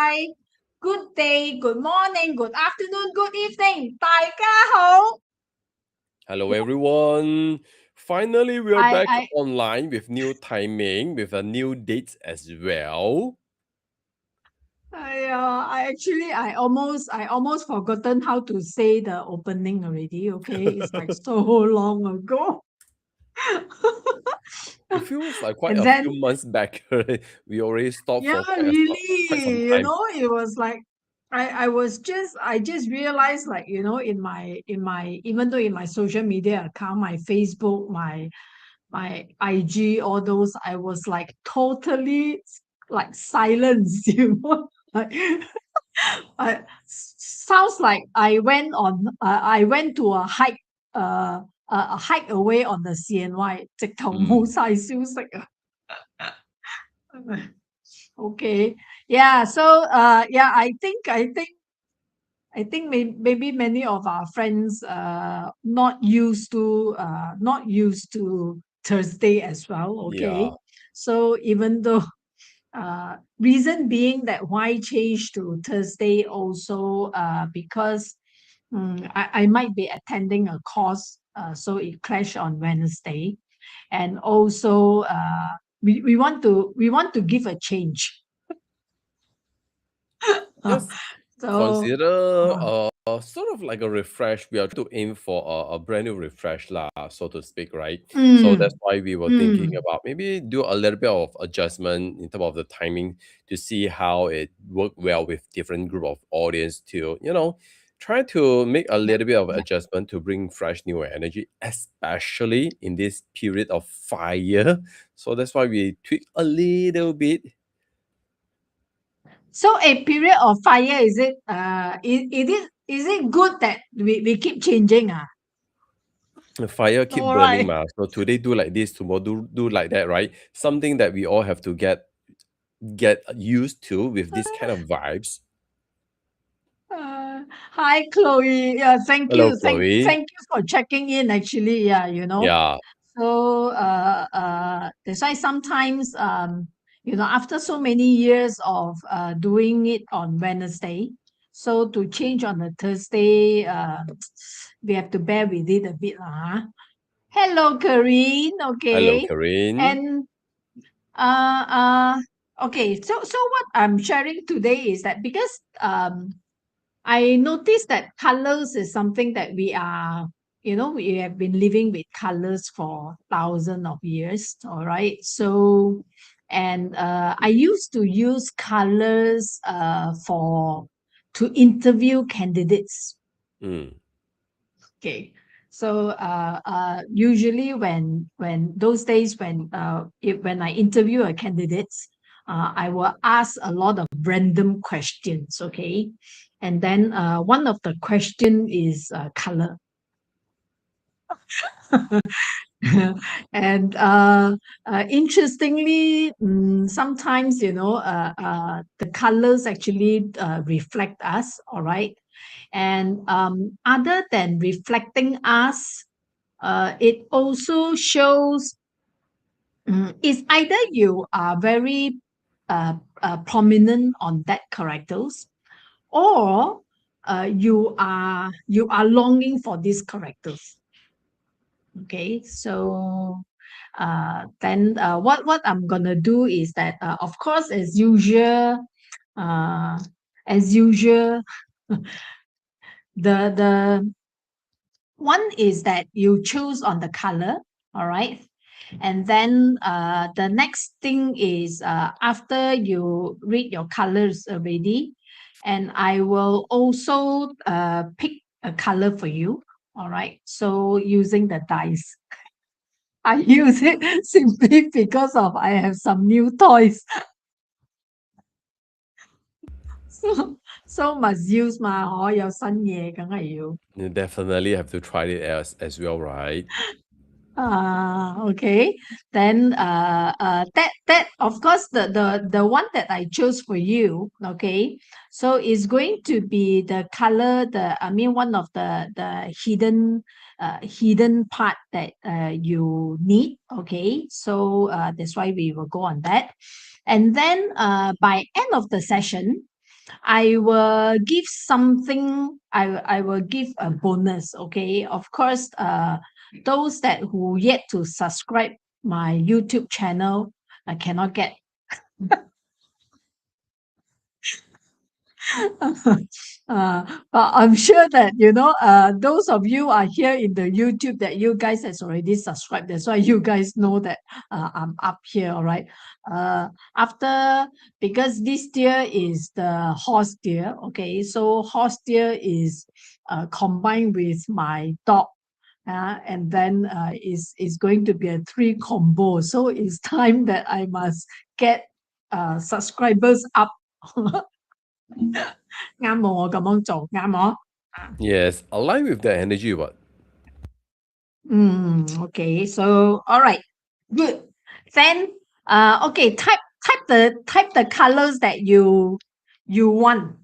Hi, good day, good morning, good afternoon, good evening. 大家好. Hello everyone. Finally, we are back I online with new timing, with a new date as well. I almost forgotten how to say the opening already. Okay, it's like so long ago. It feels like quite And a then, few months back. We already stopped yeah, for quite some really, time. it was like I just realized, like, in my even though in my social media account, my Facebook, my IG, all those, I was like totally like silenced, like sounds like I went to a hike, a hike away on the CNY，直頭冇 Mm. 晒消息啊。Okay, yeah. So, yeah, I think maybe many of our friends not used to Thursday as well. Okay, Yeah. so even though reason being that why change to Thursday also because I might be attending a course, so it clash on Wednesday, and also we want to give a change. Just So consider uh, sort of like a refresh. We are to aim for a brand new refresh lah, so to speak, right? So that's mm, why we were thinking mm. about maybe do a little bit of adjustment in terms of the timing to see how it work well with different group of audience to, try to make a Yep, little bit of yep. adjustment to bring fresh new energy, especially in this period of fire. So that's why we tweak a little bit. So a period of fire, is it is it good that we keep changing? The fire keep All burning right. ma. So today do like this, tomorrow do like that, right? Something that we all have to get used to with this kind of vibes. Hi, Chloe. Yeah, thank Hello, you. Chloe. Thank you for checking in, actually. Yeah. Yeah. So that's why sometimes after so many years of doing it on Wednesday, so to change on a Thursday, we have to bear with it a bit, huh? Hello, Karine. Hello, Okay. Corinne. And uh uh okay, so what I'm sharing today is that because I noticed that colors is something that we have been living with colors for thousands of years. All right. So, and I used to use colors to interview candidates. Mm. Okay. So, usually when those days when I interview a candidate, I will ask a lot of random questions. Okay, and then one of the question is color. And interestingly, sometimes the colors actually reflect us. All right, and other than reflecting us, it also shows it's either you are very prominent on that characters, or you are longing for these characters. Okay, so then what I'm gonna do is that, of course, uh, as usual, the one is that you choose on the color. All right. And then the next thing is, after you read your colors already, and I will also pick a color for you. All right. So using the dice, I use it simply because of I have some new toys. So must use 嘛，有新嘢梗係要。You definitely have to try it as well, right? Okay. Then that of course the one that I chose for you, okay. So it's going to be the color, one of the hidden part that you need, okay. So that's why we will go on that. And then by end of the session, I will give something. I will give a bonus. Okay, of course. Those that who yet to subscribe my YouTube channel, I cannot get. But I'm sure that those of you are here in the YouTube that you guys has already subscribed. That's why you guys know that I'm up here. All right. After because this deer is the horse deer. Okay, so horse deer is combined with my dog. And then is going to be a 3 combo. So it's time that I must get subscribers up. 啱喎，我咁樣做，啱我。Yes, align with that energy. What? Okay. So all right, good. Then okay, type the colors that you want.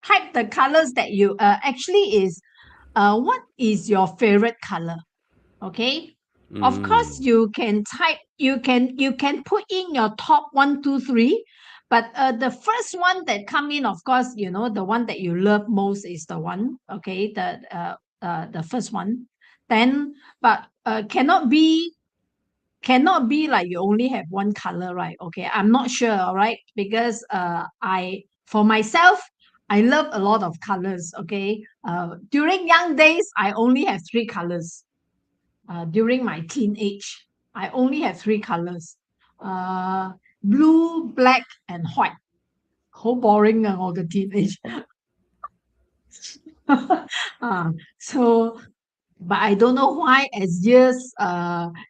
Type the colors that you actually is what is your favorite color? Okay. Of course, you can put in your top 1, 2, 3, but the first one that come in, of course, the one that you love most is the one. Okay, the first one. Then, but cannot be like you only have one color, right? Okay, I'm not sure. All right, because for myself, I love a lot of colors. Okay, during young days, I only have 3 colors. During my teenage, I only have 3 colors: blue, black, and white. 好 boring 我嘅 teenage. So, but I don't know why as years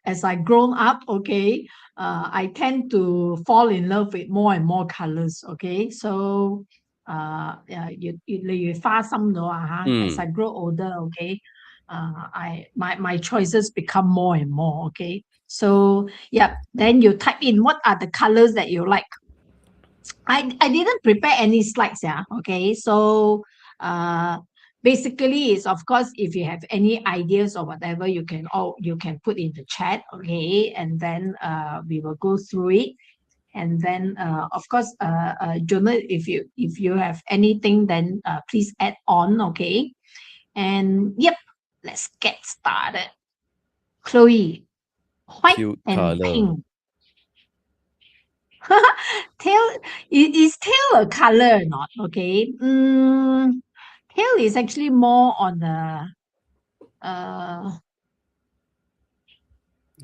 as I grown up, okay, I tend to fall in love with more and more colors. Okay, so yeah, 越嚟越花心咗as I grow older. Okay, my choices become more and more. Okay, so yeah, then you type in what are the colors that you like. I didn't prepare any slides, yeah. Okay, so basically is, of course, if you have any ideas or whatever, you can put in the chat. Okay, and then we will go through it. And then of course Jonah, if you have anything, then please add on. Okay, and yep, let's get started. Chloe, white Cute and color. pink. Tail, is tail a color or not? Okay. Tail is actually more on the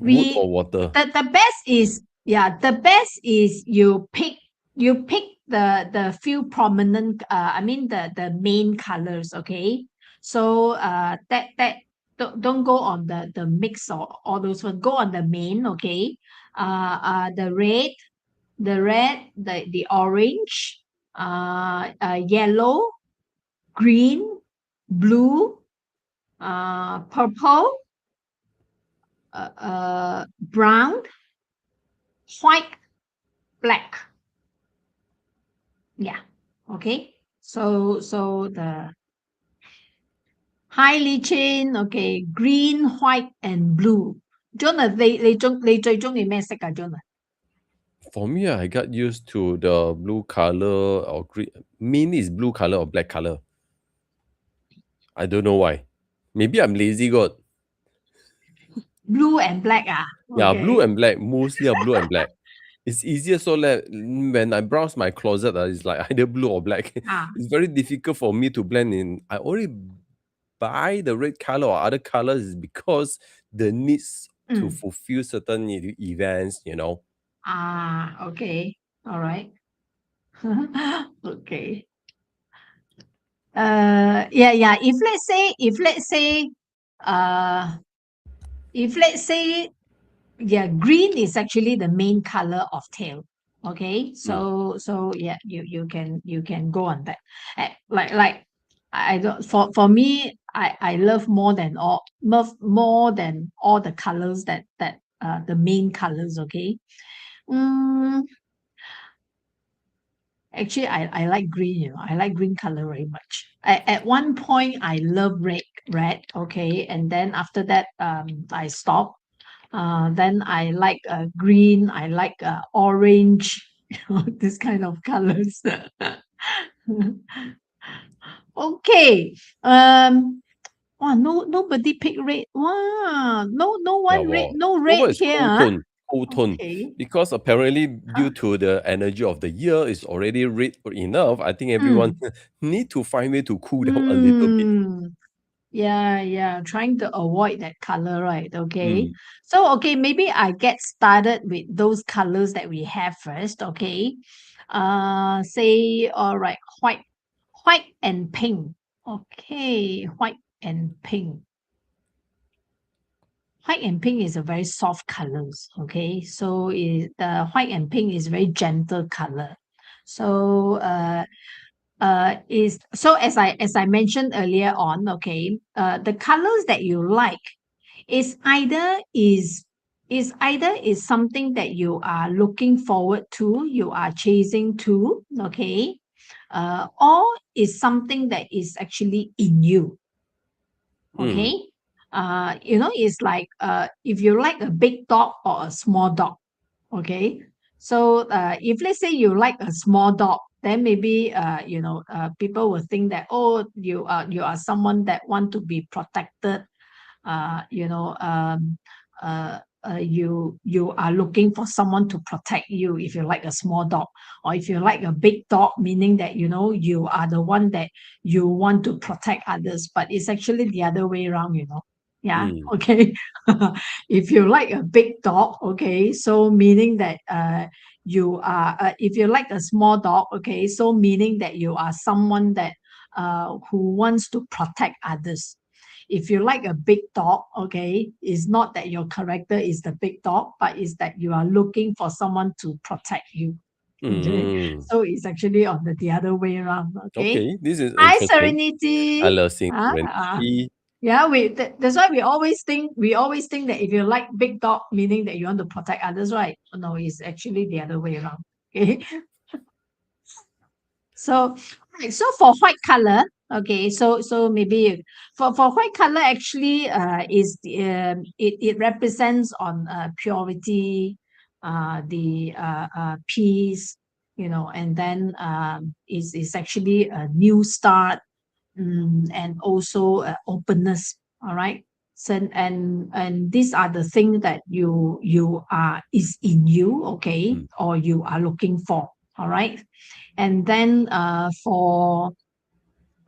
Wood or we water? the best is, the best is you pick the few prominent, I mean the main colors. Okay, so that don't go on the mix or all those ones. Go on the main. Okay, the red, the orange, yellow, green, blue, purple, brown, white, black. Yeah. Okay. So the high lichen. Okay, green, white, and blue. Jonah, 你最中意咩色啊 Jonah? For me, I got used to the blue color or green. Mainly is blue color or black color. I don't know why. Maybe I'm lazy god. Blue and black. Yeah, blue Okay. and black. Mostly are blue and black. It's easier so that when I browse my closet, it's like either blue or black. Ah. It's very difficult for me to blend in. I only buy the red color or other colors because the needs to fulfill certain events. Okay. All right. Okay. Yeah. Uh, if let's say, yeah, green is actually the main color of tail. Okay, so yeah, you can go on that. Like I don't, for me, I love more than all the colors that the main colors. Okay. Actually, I like green. I like green color very much. At one point, I love red. Okay, and then after that, I stopped. Then I like green. I like orange. This kind of colors. Okay. Um. Wow. No. Nobody pick red. Wow. No Yeah, one red. wow. No How red about is here. cool Huh? tone? Cool tone. Okay. Because apparently Huh? due to the energy of the year is already red enough, I think everyone Hmm. need to find way to cool down a little bit. Hmm. Yeah, yeah, trying to avoid that color, right? Okay. Mm, So, okay, maybe I get started with those colors that we have first, okay? Say, all right, white and pink. Okay, white and pink. White and pink is a very soft colors, okay? So the white and pink is very gentle color. So is so as I mentioned earlier on, okay, the colors that you like is either is something that you are looking forward to, you are chasing to, okay, or is something that is actually in you, mm, okay. It's like if you like a big dog or a small dog. Okay. So if let's say you like a small dog, then maybe people will think that, oh, you are someone that want to be protected. uh, you know, um, you are looking for someone to protect you if you like a small dog, or if you like a big dog, meaning that you are the one that you want to protect others, but it's actually the other way around. Yeah. mm, Okay. If you like a big dog, okay, so meaning that you are if you like a small dog, okay, so meaning that you are someone that who wants to protect others. If you like a big dog, okay, it's not that your character is the big dog, but it's that you are looking for someone to protect you. Okay. mm. So it's actually on the other way around. Okay. Okay, this is Hi, interesting. I Serenity. love seeing Ah, Serenity. yeah, that's why we always think that if you like big dog, meaning that you want to protect others, right? No, it's actually the other way around. Okay. So, right, so for white color, okay, so maybe for white color actually is it represents on purity, the peace, and then is actually a new start, and also openness. All right. So and these are the things that you are is in you, okay, Mm, or you are looking for. All right. And then for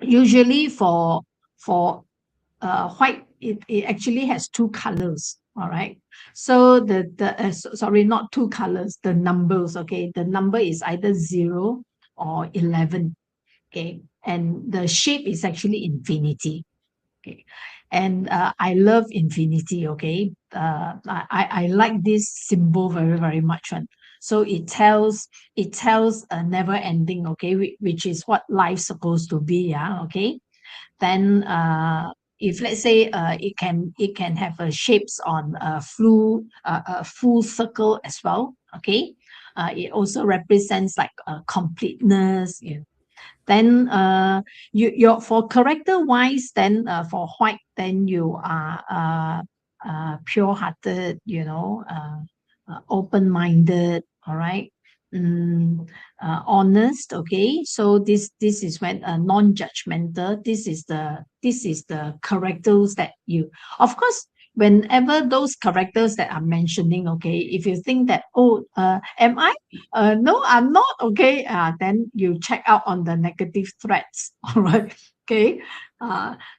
usually for white, it actually has two colors. All right. So sorry, not two colors, the numbers. Okay, the number is either 0 or 11. Okay, and the shape is actually infinity. Okay. And I love infinity. Okay. I like this symbol very, very much. One. So it tells a never ending. Okay. Which is what life's supposed to be. Yeah. Okay. Then if let's say it can have shapes on a full circle as well. Okay. It also represents like completeness. Then your for character wise, then for white, then you are pure hearted, open minded. All right. Honest. Okay. So this is when non-judgmental. This is the characters that you, of course, whenever those characters that I'm mentioning, okay, if you think that, oh, am I, no, I'm not. Okay. Then you check out on the negative threats. All right. Okay.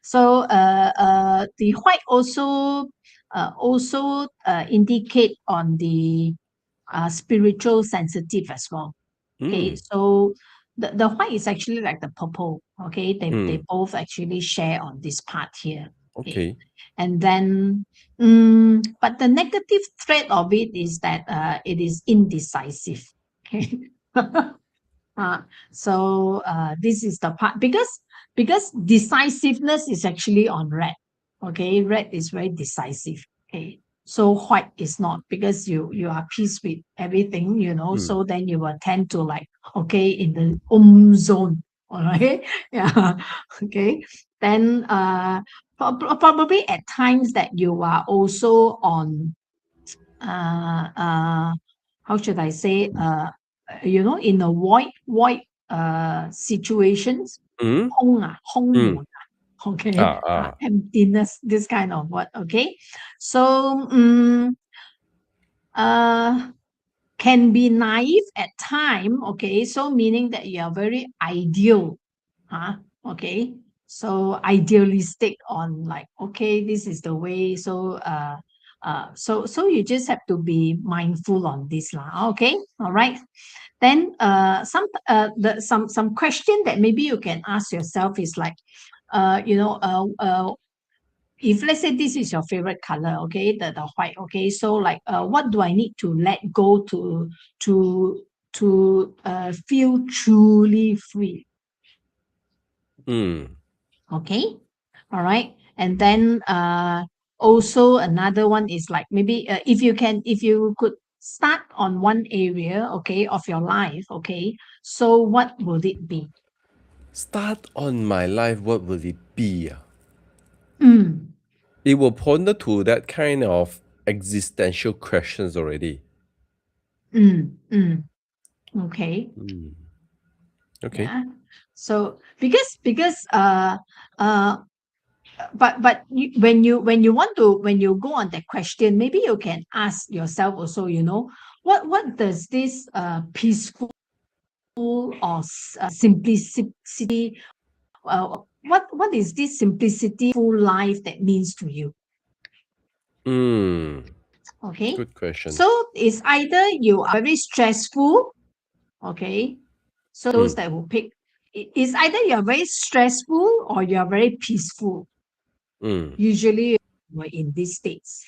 So the white also indicate on the spiritual sensitive as well. Okay. mm, So the white is actually like the purple. Okay. They mm. both actually share on this part here. Okay. Okay. And then, but the negative trait of it is that it is indecisive. Okay. Uh, so this is the part, because decisiveness is actually on red. Okay, red is very decisive. Okay, so white is not, because you are peace with everything. Mm, So then you will tend to like, okay, in the zone. All right. Yeah. Okay. Then probably at times that you are also on uh, uh, how should I say, in a void situations. Mm, 空mm.門, okay, Ah, ah. emptiness, this kind of word, okay. So can be naive at time, okay, so meaning that you are very ideal, okay, so idealistic on like, okay, this is the way, so so you just have to be mindful on this lah, okay, all right. Then some question that maybe you can ask yourself is like, if let's say this is your favorite color, okay, the white, okay, so like what do I need to let go to feel truly free? Mm. Okay, all right. And then also another one is like maybe if you could start on one area, okay, of your life, okay, so what would it be? Start on my life, what will it be? Mm, It will ponder to that kind of existential questions already. mm, mm. Okay. Mm. Okay. Yeah. So because uh but when you go on that question, maybe you can ask yourself also, what does this peaceful or simplicity, what is this simplicity full life that means to you? Mm. Okay, Good question. so it's either you are very stressful, okay, so those Mm. that will pick, it's either you're very stressful or you're very peaceful. Mm. Usually we're in these states,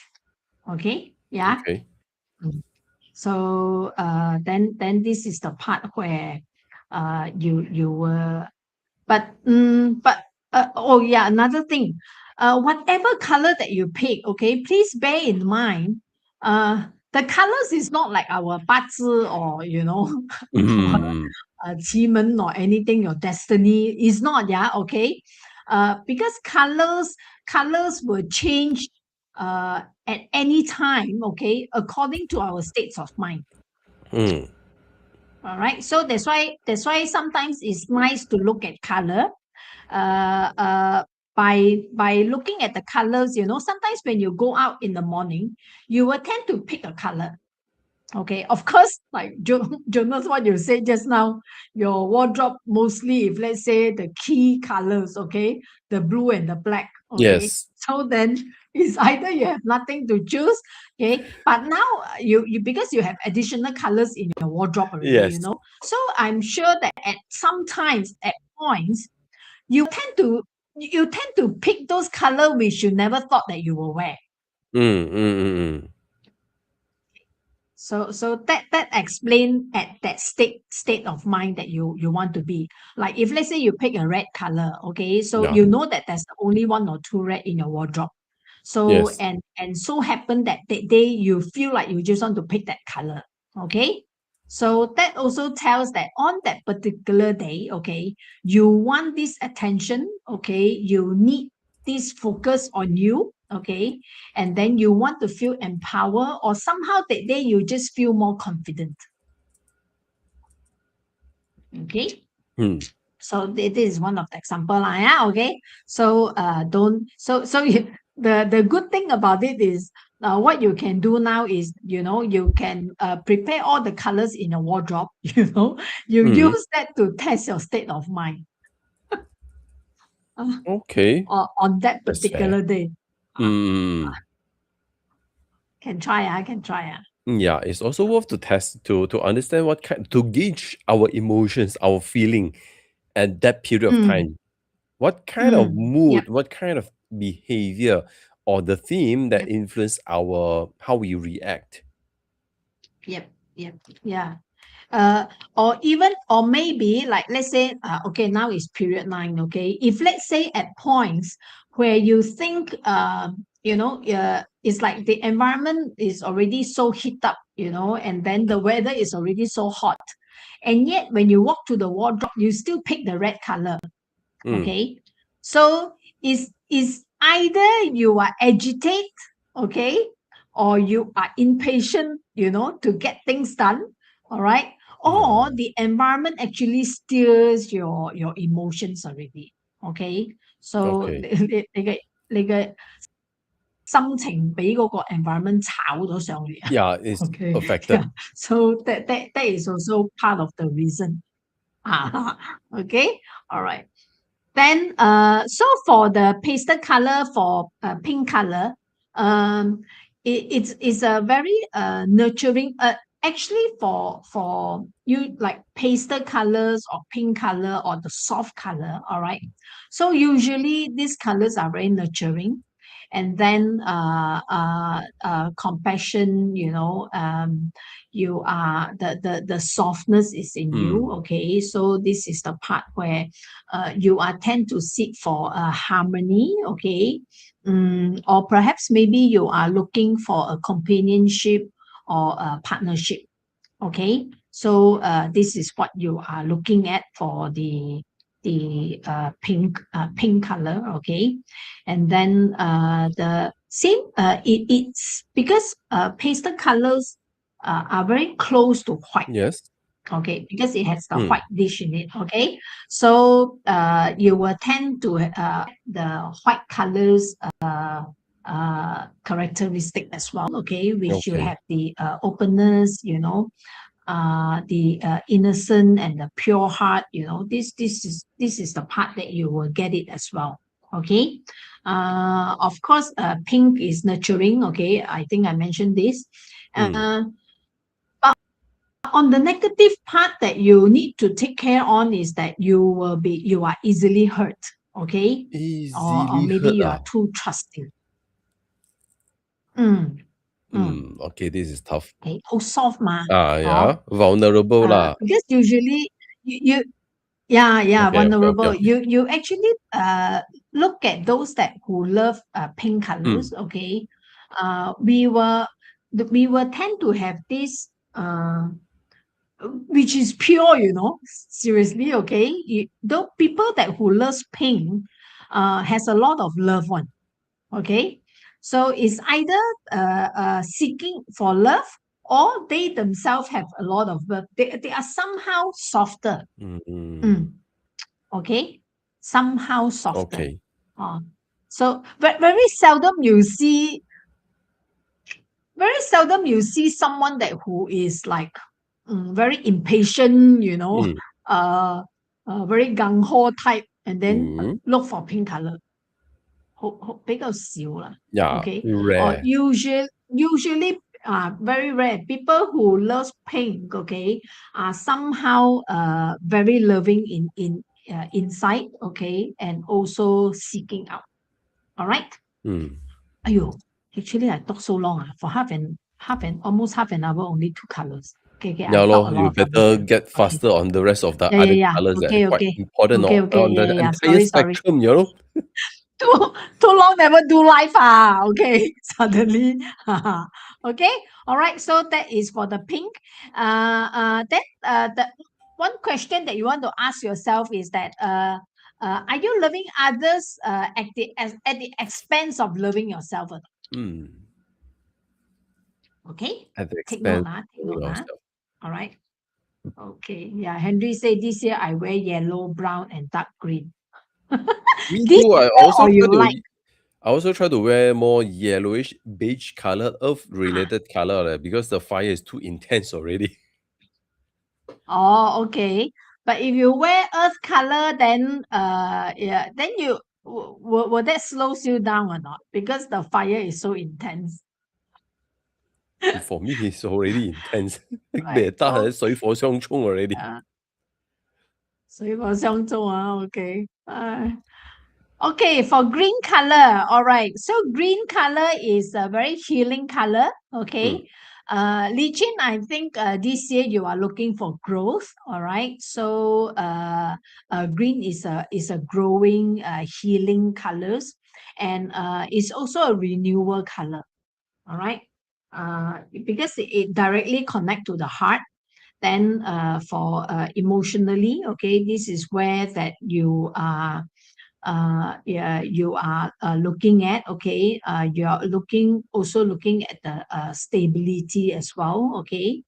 okay, yeah. Okay. Mm. So then this is the part where you were, but oh yeah, another thing, whatever color that you pick, okay, please bear in mind, the colors is not like our 八字 or Mm. 奇门 or anything, your destiny is not, yeah, okay, because colors will change at any time, okay, according to our states of mind. Mm. All right, so that's why sometimes it's nice to look at color, uh, uh, by looking at the colors. Sometimes when you go out in the morning, you will tend to pick a color. Okay, of course, like Jonas, what you said just now, your wardrobe mostly, if let's say the key colors, okay, the blue and the black, okay. Yes. So then it's either you have nothing to choose, okay. But now you because you have additional colors in your wardrobe already, Yes. So I'm sure that at some times, at points, you tend to pick those color which you never thought that you will wear. Mm. Mm. Mm. Mm. So that explain at that state of mind that you want to be. Like if let's say you pick a red color, okay, so Yeah. you know that there's only one or two red in your wardrobe. So Yes. and so happen that day you feel like you just want to pick that color, okay. So that also tells that on that particular day, okay, you want this attention, okay, you need this focus on you, okay, and then you want to feel empowered, or somehow that day you just feel more confident, okay. Mm. So this is one of the example lah, yeah, okay. So don't so you, the good thing about it is, what you can do now is, you can prepare all the colors in your wardrobe, you Mm. use that to test your state of mind, uh, Okay. on that That's fair. particular day. uh, Mm. can try. Yeah, it's also worth to test to understand what kind to gauge our emotions, our feeling at that period of Mm, time. What kind of yep, mood, what kind of behavior or the theme that yep. influence our how we react. Yep, yep, yeah. Uh, or maybe like let's say, okay, now is period 9. Okay, if let's say at points where you think, it's like the environment is already so heat up, and then the weather is already so hot, and yet when you walk to the wardrobe, you still pick the red color. Mm. Okay, so is either you are agitated, okay, or you are impatient, to get things done, all right, or Yeah. the environment actually steers your emotions already. Okay, so Okay. 你嘅心情俾嗰個 environment 炒咗上嚟啊。Yeah, it's Okay, affected. yeah. So that is also part of the reason. Okay, all right. Then, so for the pastel color, for pink color, it's a very nurturing. Actually, for you like pastel colors or pink color or the soft color, all right. So usually these colors are very nurturing, and then compassion. You are the softness is in you. Mm. Okay, so this is the part where you are tend to seek for a harmony, okay, or perhaps maybe you are looking for a companionship or a partnership, okay. So this is what you are looking at for the pink color, okay. And then the same, it's because pastel colors are very close to white. Yes. Okay, because it has the Mm. white dish in it. Okay, so you will tend to the white colors characteristic as well. Okay, which you Okay. have the openness, the innocent and the pure heart. This is the part that you will get it as well. Okay, of course, pink is nurturing. Okay, I think I mentioned this. Mm. On the negative part that you need to take care on is that you are easily hurt, okay, or Easily maybe hurt. you are too trusting. Mm, mm, Okay, this is tough. okay, too soft ma, Yeah. Vulnerable lah. because usually you yeah, Okay, okay, okay, vulnerable. okay. You actually look at those that who love pink Mm. colors. Okay, we will tend to have this which is pure, seriously, okay. The people that who loves pink has a lot of love one, okay. So it's either seeking for love or they themselves have a lot of love. They are somehow softer. Mm. Mm, okay, somehow softer. Okay. Uh, so very seldom you see someone that who is like very impatient, Mm. very gung ho type, and then Mm. look for pink color. 比較少啦 Yeah, okay, or rare. usually very rare people who loves pink, okay, are somehow very loving in inside, okay, and also seeking out. All right. Mm. Ayo, actually I talk so long for almost half an hour, only two colors. Okay, I Yeah talk lor, a you lot of rubbish better already. get Okay. faster on the rest of the Yeah, yeah, other yeah. colors that are Okay, quite okay. important Okay, okay. on Yeah, the yeah, yeah. entire Sorry. spectrum. Too long never do live. Okay. Suddenly. Okay. All right. So that is for the pink. Then the one question that you want to ask yourself is that are you loving others at the expense of loving yourself? Mm. Okay. At the Take note, expense take of note. yourself. All right. Okay. Yeah. Henry said this year I wear yellow, brown, and dark green. Me This too. year or you like? I also try to wear more yellowish beige color, earth related color because the fire is too intense already. Oh, okay. But if you wear earth color, then yeah, then will that slows you down or not? Because the fire is so intense. For me, it's already intense. Right. Oh, 水火相沖 already. 水火相中 okay. Okay, for green color, all right. So green color is a very healing color. Mm. Okay. Li Chin, I think this year you are looking for growth. All right. So green is a growing, healing colors, and it's also a renewal color. All right. Because it directly connect to the heart. Then for emotionally, okay, this is where that you are yeah, you are looking at, okay, you are looking at the stability as well, okay.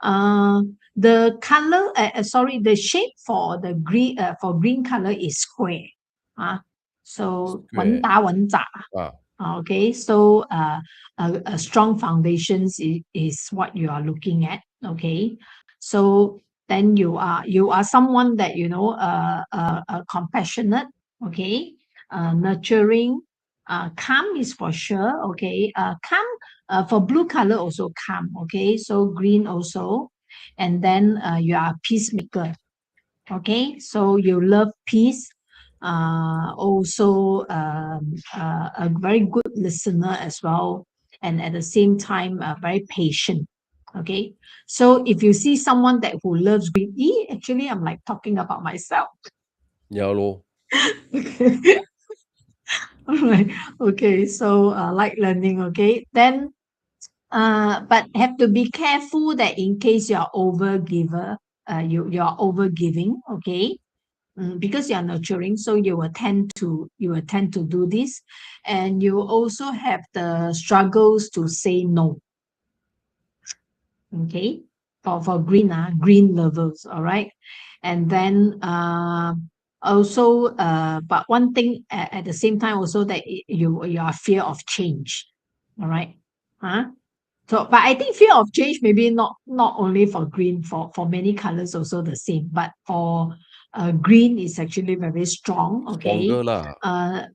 The color, sorry, the shape for the green color is square. So Square. 稳打. Ah, Okay, so a strong foundations is what you are looking at. Okay, so then you are someone that compassionate. Okay, nurturing. Calm is for sure. Okay, calm. For blue color also calm. Okay, so green also, and then you are a peacemaker. Okay, so you love peace. Also a very good listener as well, and at the same time very patient. Okay, so if you see someone that who loves green, actually I'm like talking about myself. yeah lor. All right. Okay, so like learning. Okay, then but have to be careful that in case you are over giver, you are over giving. Okay, because you are nurturing, so you will tend to do this, and you also have the struggles to say no. Okay, for green levels, all right, and then also but one thing at the same time also that you are fear of change, all right, huh? So, but I think fear of change maybe not only for green, for many colors also the same. But for green is actually very strong. Okay. Stronger lah. Uh,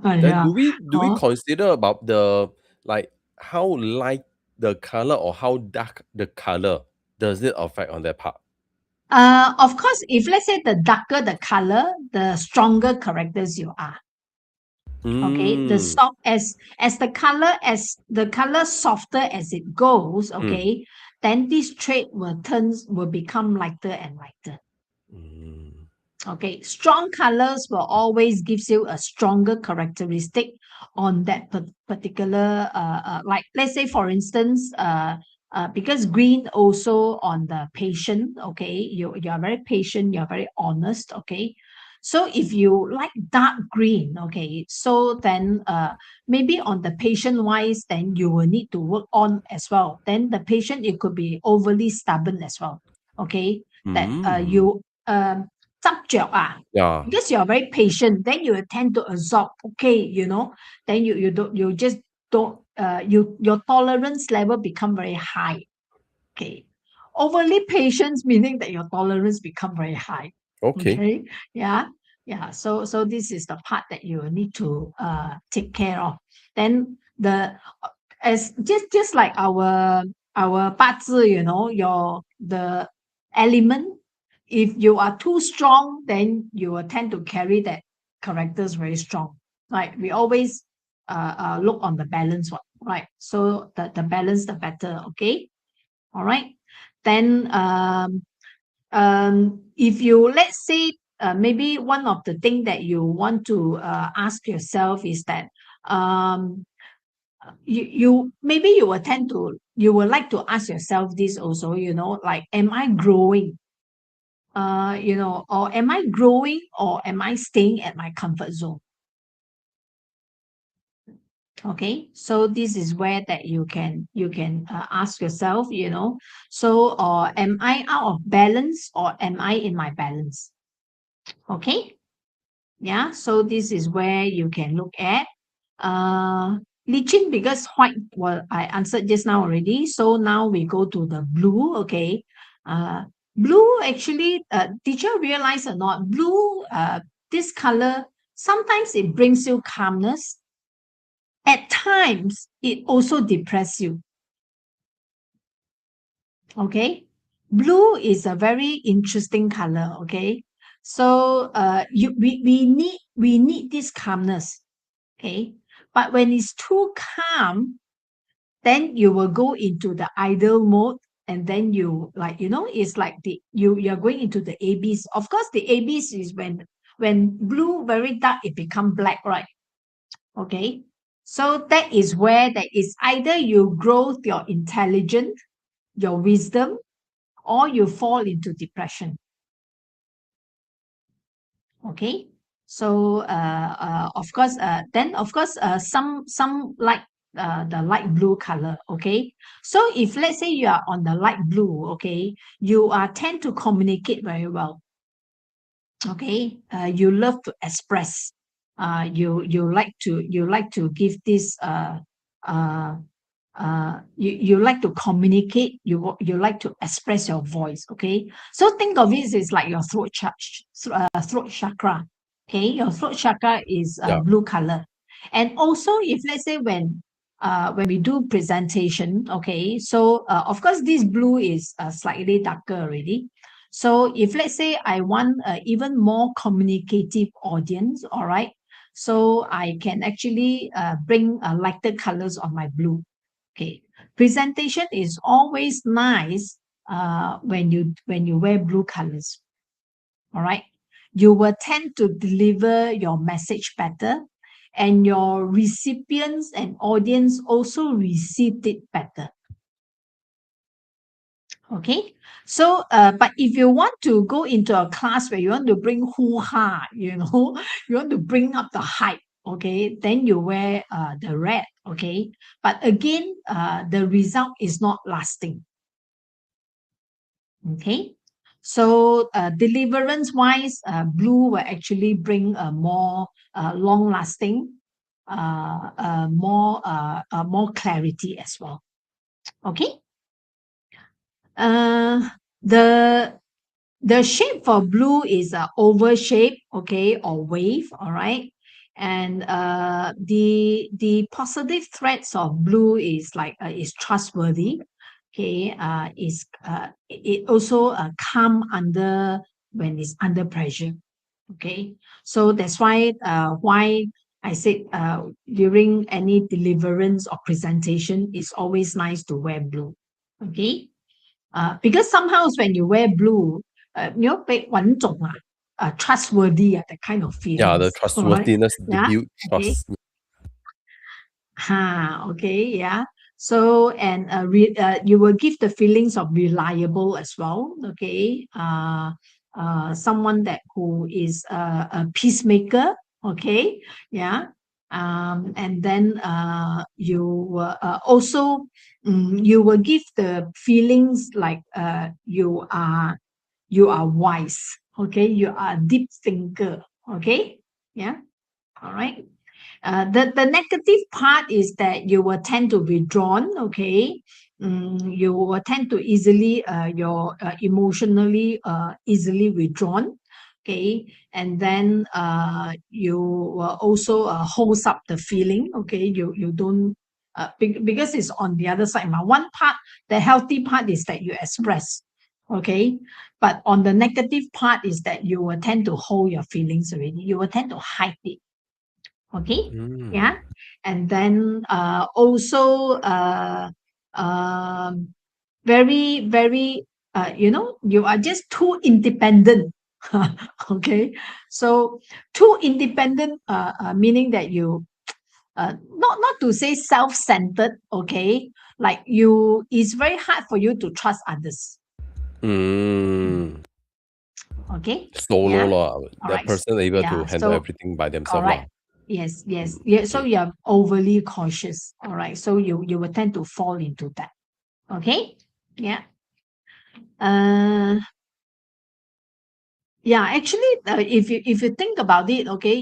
Then yeah. do we consider about the, like, how light the color or how dark the color, does it affect on that part? Of course, if let's say the darker the color, the stronger characters you are. Okay, the Mm. soft as the color softer as it goes. Mm. Okay, then this trait will become lighter and lighter. Mm. Okay, strong colors will always gives you a stronger characteristic on that particular, like let's say for instance, because green also on the patient. Okay, you are very patient, you are very honest. Okay, so if you like dark green, okay, so then maybe on the patient wise, then you will need to work on as well. Then the patient, it could be overly stubborn as well. Okay, that Mm. you 执着 Yeah. because you're very patient, then you tend to absorb. Okay, then you just don't your tolerance level become very high. Okay, overly patience meaning that your tolerance become very high. Okay. Okay, yeah, yeah. So this is the part that you need to take care of. Then the as just like our 八字, the element. If you are too strong, then you will tend to carry that characters very strong. Right? We always look on the balance one, right? So the balance, the better. Okay, all right. Then if you, let's say, maybe one of the thing that you want to ask yourself is that um, you maybe you will like to ask yourself this also, like, am I growing? Or am I growing, or am I staying at my comfort zone? Okay, so this is where that you can ask yourself, so, or am I out of balance, or am I in my balance? Okay, yeah, so this is where you can look at leaching, because white, well, I answered just now already, so now we go to the blue. Okay, uh blue actually, did you realize or not, blue, this color, sometimes it brings you calmness, at times it also depresses you. Okay, blue is a very interesting color. Okay, so we need this calmness. Okay, but when it's too calm, then you will go into the idle mode, and then you, like, it's like you're going into the ABs. Of course, the ABs is when blue very dark, it become black, right? Okay, so that is where that is either you grow your intelligence, your wisdom, or you fall into depression. Okay, so of course, then of course, some like the light blue color. Okay, so if let's say you are on the light blue, okay, you are tend to communicate very well. Okay, you love to express. You like to give this uh, you like to communicate, you like to express your voice. Okay, so think of it as like your throat chakra. Okay, your throat chakra is Yeah. blue color. And also if let's say when we do presentation, okay, so of course this blue is slightly darker already. So if let's say I want even more communicative audience, all right, so I can actually bring lighter colors on my blue. Okay, presentation is always nice when you wear blue colors. All right, you will tend to deliver your message better, and your recipients and audience also received it better. Okay, so but if you want to go into a class where you want to bring hoo-ha, you want to bring up the hype, okay, then you wear the red. Okay, but again, the result is not lasting. Okay, so deliverance wise, blue will actually bring a more long lasting, more clarity as well. Okay, uh, the the shape for blue is a oval shape, okay, or wave, all right. And the positive threads of blue is like is trustworthy, okay. Is it also calm under when it's under pressure, okay. So that's why I said during any deliverance or presentation, it's always nice to wear blue, okay. Because somehow when you wear blue, 被稳重啊, trustworthy, that kind of Yeah, the feelings. All right. trustworthiness, they Yeah. build Okay. trust. Okay. Yeah. So, and you will give the feelings of reliable as well. Okay. Someone that who is a peacemaker. Okay. Yeah. And then you will also you will give the feelings like you are wise. Okay, you are a deep thinker. Okay, yeah, all right. The negative part is that you will tend to withdrawn. Okay, you will tend to easily your emotionally easily withdrawn. Okay, and then you will also holds up the feeling. Okay, you don't because it's on the other side. One part, the healthy part is that you express. Okay, but on the negative part is that you will tend to hold your feelings already. You will tend to hide it. Okay, Mm. yeah. And then also um, very you are just too independent. Okay, so too independent meaning that you not to say self-centered. Okay, like you, it's very hard for you to trust others. Mm. Okay, Solo yeah, lah. all That right. person able to Yeah, handle so everything by themselves correct. lah. Yes, yes. Mm. Yeah, so Okay. you're overly cautious. All right. So you will tend to fall into that. Okay. Yeah. Uh yeah, actually, if you think about it, okay,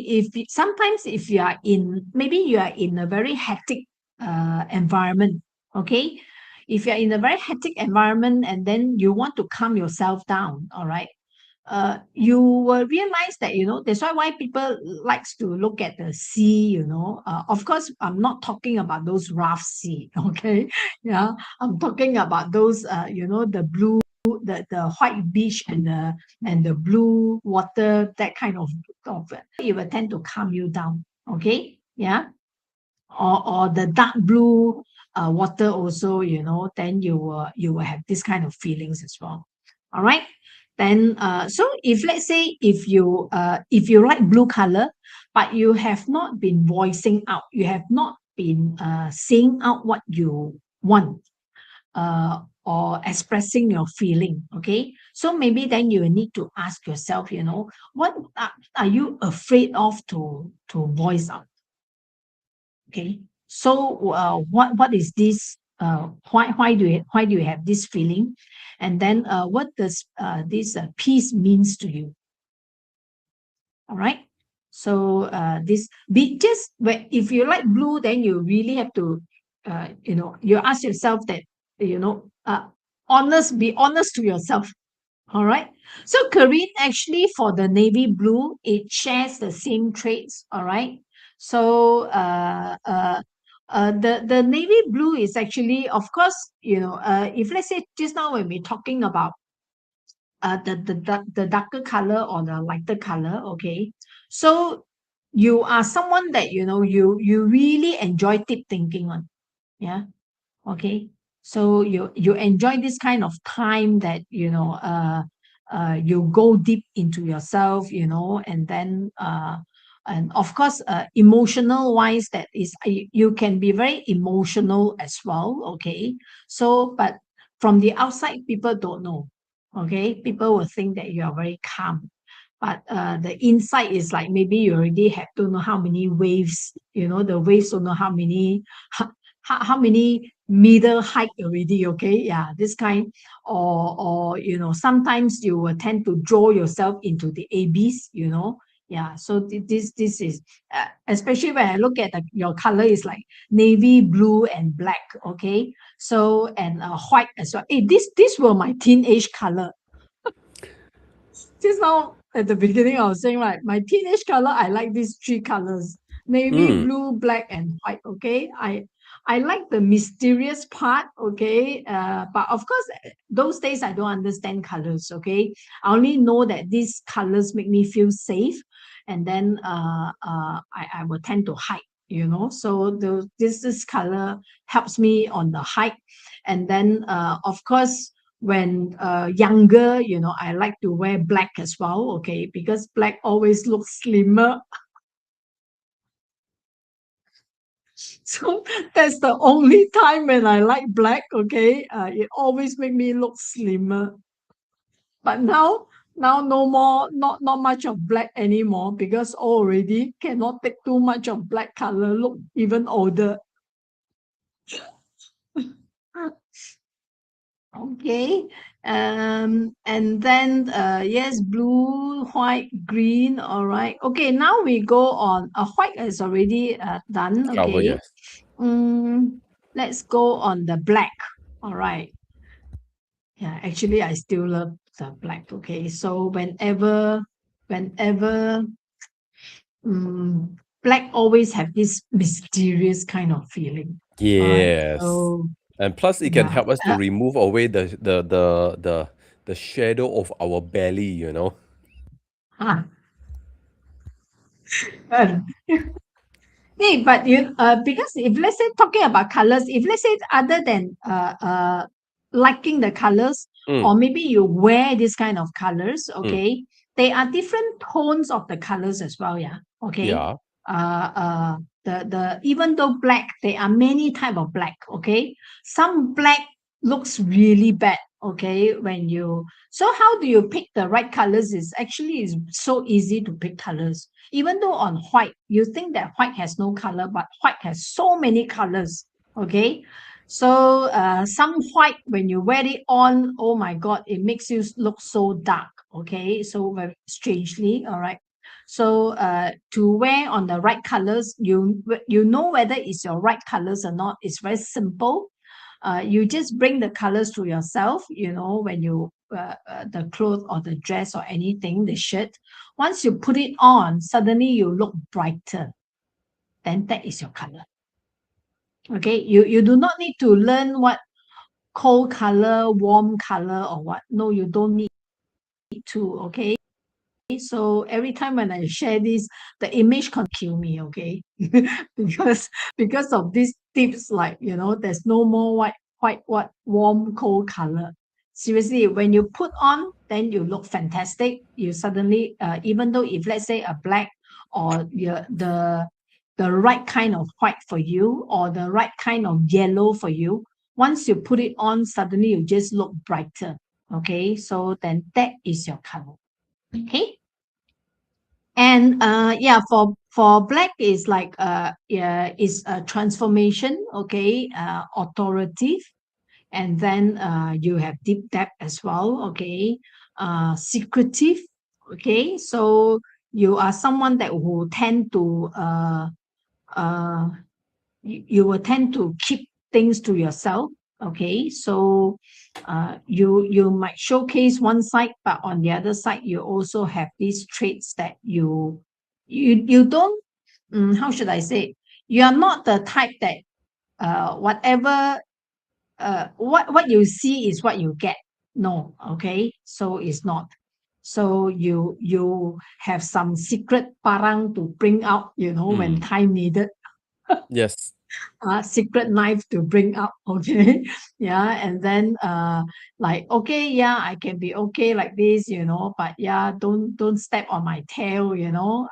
sometimes if you are in, maybe you are in a very hectic environment, okay, if you are in a very hectic environment and then you want to calm yourself down, all right, you will realize that that's why people likes to look at the sea. Of course, I'm not talking about those rough sea. Okay, yeah, I'm talking about those the blue, the white beach and the blue water, that kind of it will tend to calm you down. Okay, yeah, or the dark blue water also, then you will have this kind of feelings as well. All right. Then so if let's say if you like blue color, but you have not been voicing out, you have not been saying out what you want, or expressing your feeling. Okay, so maybe then you need to ask yourself, what are you afraid of to voice out? Okay, So what is this? Why do you have this feeling? And then what does this peace means to you? All right. So this be just if you like blue, then you really have to you ask yourself that be honest to yourself. All right. So Korean actually for the navy blue, it shares the same traits. All right. So the navy blue is actually, of course, if let's say just now when we're talking about the darker color or the lighter color, okay. So you are someone that you really enjoy deep thinking on, yeah. Okay. So you enjoy this kind of time that you go deep into yourself, and then and of course emotional wise, that is you can be very emotional as well, okay. So but from the outside people don't know, okay. People will think that you are very calm, but the inside is like maybe you already have don't know how many waves, the waves don't know how many how many meter height already, okay. Yeah, this kind. Or sometimes you will tend to draw yourself into the abs, yeah. So this is especially when I look at your color is like navy blue and black, okay. So and white as well. This were my teenage color. Just now at the beginning, I was saying, right, my teenage color, I like these three colors: navy, Mm. blue, black, and white. Okay, I like the mysterious part. Okay, but of course, those days I don't understand colors. Okay, I only know that these colors make me feel safe, and then I will tend to hide. So this color helps me on the hike, and then of course when younger, I like to wear black as well, okay, because black always looks slimmer. So that's the only time when I like black, okay. It always make me look slimmer. But now no more, not much of black anymore, because already cannot take too much of black color, look even older. Okay. And then yes, blue, white, green. All right. Okay, now we go on. White is already done. Cover, Okay. yes. Let's go on the black. All right. Yeah, actually, I still love the black. Okay. So whenever black always have this mysterious kind of feeling. All right. Yes. So And plus it can yeah. help us to remove away the shadow of our belly, Uh, Hey, but because if let's say talking about colors, if let's say other than liking the colors, Mm, or maybe you wear this kind of colors, mm. okay, they are different tones of the colors as well, yeah. Okay. Yeah. Uh uh the even though black, there are many type of black, okay. Some black looks really bad, okay, when you so how do you pick the right colors is so easy to pick colors. Even though on white, you think that white has no color, but white has so many colors. Okay. So some white, when you wear it on, oh my God, it makes you look so dark. Okay. So very strangely. All right. So to wear on the right colors, you know whether it's your right colors or not. It's very simple. You just bring the colors to yourself, when you the clothes or the dress or anything, the shirt. Once you put it on, suddenly you look brighter. Then that is your color. Okay, you do not need to learn what cold color, warm color, or what. No, you don't need to. Okay. So every time when I share this, the image can kill me, okay? because because of these tips, like there's no more white, what warm, cold color. Seriously, when you put on, then you look fantastic. You suddenly, even though if let's say a black or the right kind of white for you, or the right kind of yellow for you, once you put it on, suddenly you just look brighter. Okay, so then that is your color. Okay. And Yeah, for black is like yeah, is a transformation, okay, authoritative, and then you have deep depth as well, okay, secretive, okay. So you are someone that will tend to uh you will tend to keep things to yourself, okay. So you might showcase one side, but on the other side you also have these traits that you don't, how should I say, you are not the type that whatever what you see is what you get. No, okay. So it's not. So you have some secret parang to bring out, when Mm. time needed, Yes. secret knife to bring up, okay. Yeah, and then like, okay, yeah, I can be okay like this, but yeah, don't step on my tail,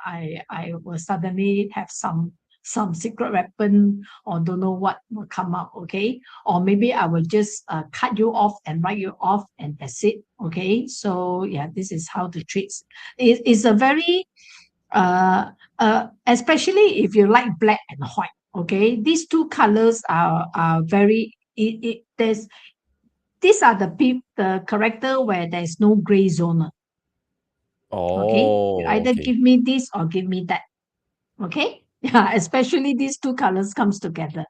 I will suddenly have some secret weapon, or don't know what will come up, okay. Or maybe I will just cut you off and write you off, and that's it, okay. So yeah, this is how to treat it's a very uh, especially if you like black and white. Okay, these two colors are very. There's these are the character where there's no gray zone. Okay, you Oh, either okay. give me this or give me that. Okay, yeah, especially these two colors comes together.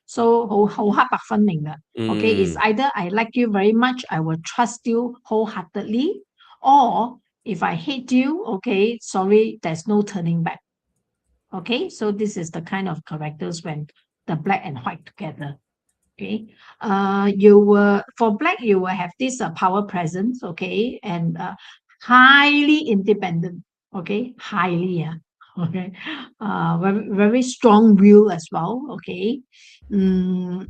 So 好黑白分明嘅. Okay, it's Mm. either I like you very much, I will trust you wholeheartedly, or if I hate you, okay, sorry, there's no turning back. Okay, so this is the kind of characters when the black and white together. Okay, you will for black you will have this power presence. Okay, and highly independent. Okay, highly, yeah. Okay, very strong will as well. Okay, mm,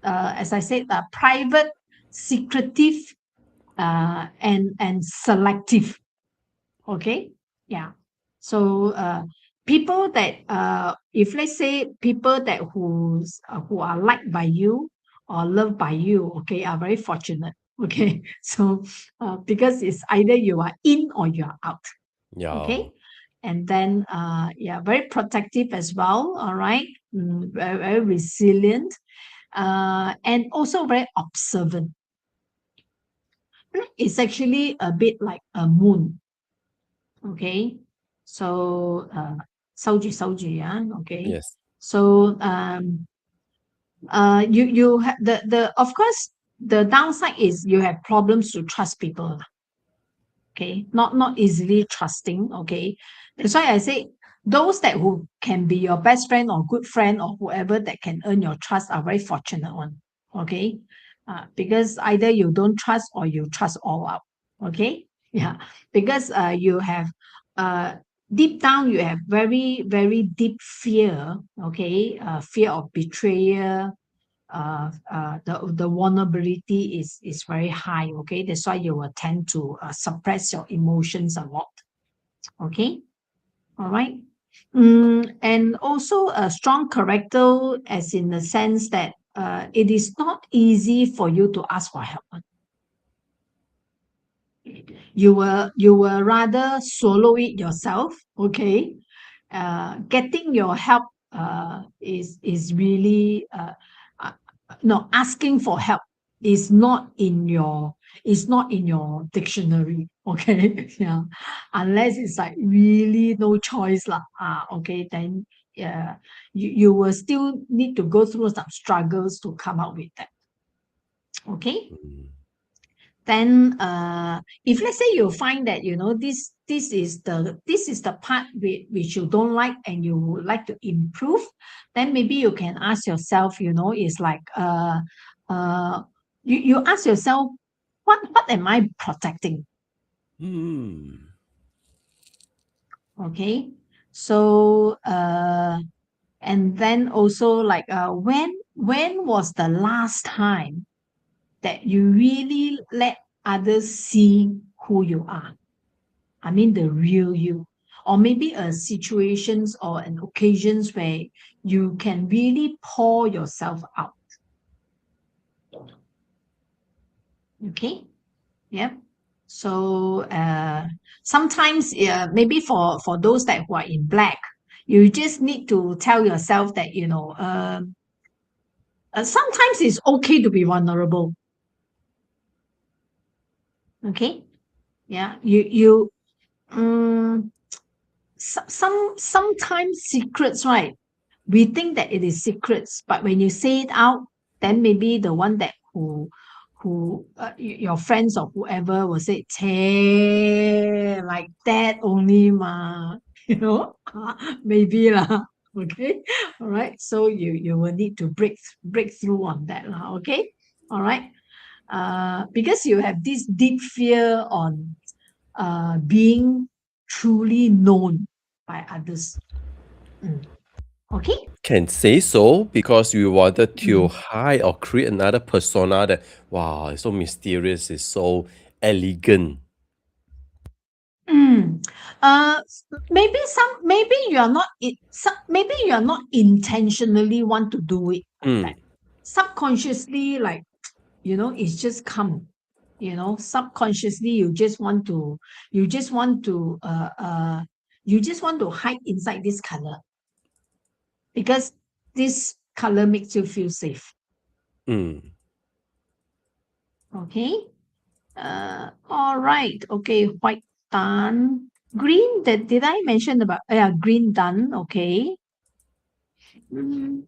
as I said, private, secretive, and selective. Okay, yeah. So people that if let's say people that who are liked by you or loved by you, okay, are very fortunate. Okay, so because it's either you are in or you are out. Yeah. Okay, and then yeah, very protective as well. All right, very resilient, and also very observant. It's actually a bit like a moon. Okay, so yeah. Okay, Yes. so you have the of course the downside is you have problems to trust people. Okay, not easily trusting. Okay, that's why I say those that who can be your best friend or good friend or whoever that can earn your trust are very fortunate one. Okay, because either you don't trust or you trust all out. Okay, yeah, because you have uh deep down you have very deep fear. Okay, fear of betrayal, the vulnerability is very high. Okay, that's why you will tend to suppress your emotions a lot. Okay, all right. And also a strong character, as in the sense that it is not easy for you to ask for help. You will rather swallow it yourself. Okay, getting your help is really no, asking for help is not in your dictionary. Okay, yeah, unless it's like really no choice lah. Okay, then yeah, you will still need to go through some struggles to come out with that. Okay, Mm. then if let's say you find that this is the part which you don't like and you would like to improve, then maybe you can ask yourself, is like you ask yourself, what am I protecting? Mm. Okay, so and then also like when was the last time that you really let others see who you are? I mean, the real you. Or maybe a situations or an occasions where you can really pour yourself out. Okay. Yep. So sometimes maybe for those that who are in black, you just need to tell yourself that sometimes it's okay to be vulnerable. Okay, yeah, um, sometimes secrets, right? We think that it is secrets, but when you say it out, then maybe the one that who your friends or whoever will say, "Che, like that only ma," you know, maybe lah. Okay, all right. So you will need to break through on that lah. Okay, all right. Because you have this deep fear on being truly known by others. Mm. Okay. Can say so because we wanted to Mm. hide or create another persona that, wow, it's so mysterious, it's so elegant. Mm. Maybe you are not maybe you are not intentionally want to do it like that. Mm, Subconsciously, like it's just come. Subconsciously, you just want to hide inside this color because this color makes you feel safe. mm. Okay. All right. Okay. White done. Green. Did I mention about? Yeah, green done. Okay. Mm,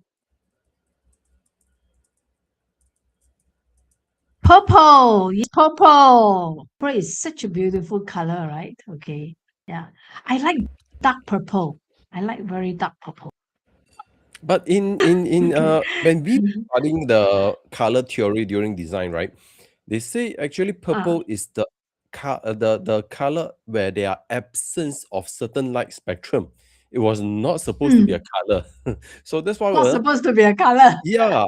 purple. Yes, purple. Purple is such a beautiful color, right? Okay. Yeah. I like dark purple. I like very dark purple. But in Okay. when we studying the color theory during design, right? They say actually Ah. purple is the color where there are absence of certain light spectrum. It was not supposed to be a Mm, color. So that's why not supposed to be a color. yeah.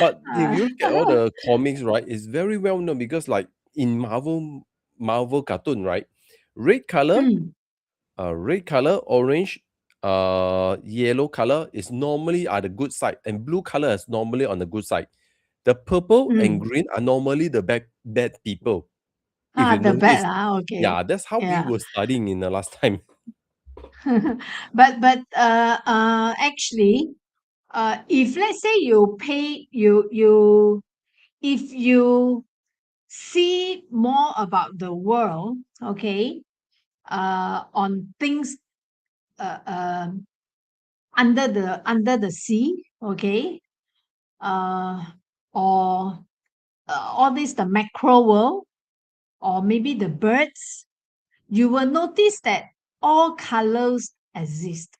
But if Uh, you look at all the comics, right, it's very well known because like in Marvel cartoon, right? Red color mm, red color, orange, yellow color is normally are the good side, and blue color is normally on the good side. The purple and mm. green are normally the bad people. If you The bad. notice, Okay. yeah, that's how we Yeah. were studying in the last time. but actually, if let's say if you see more about the world, okay, on things uh, um under the sea, okay, uh, or all this the macro world, or maybe the birds, you will notice that all colors exist.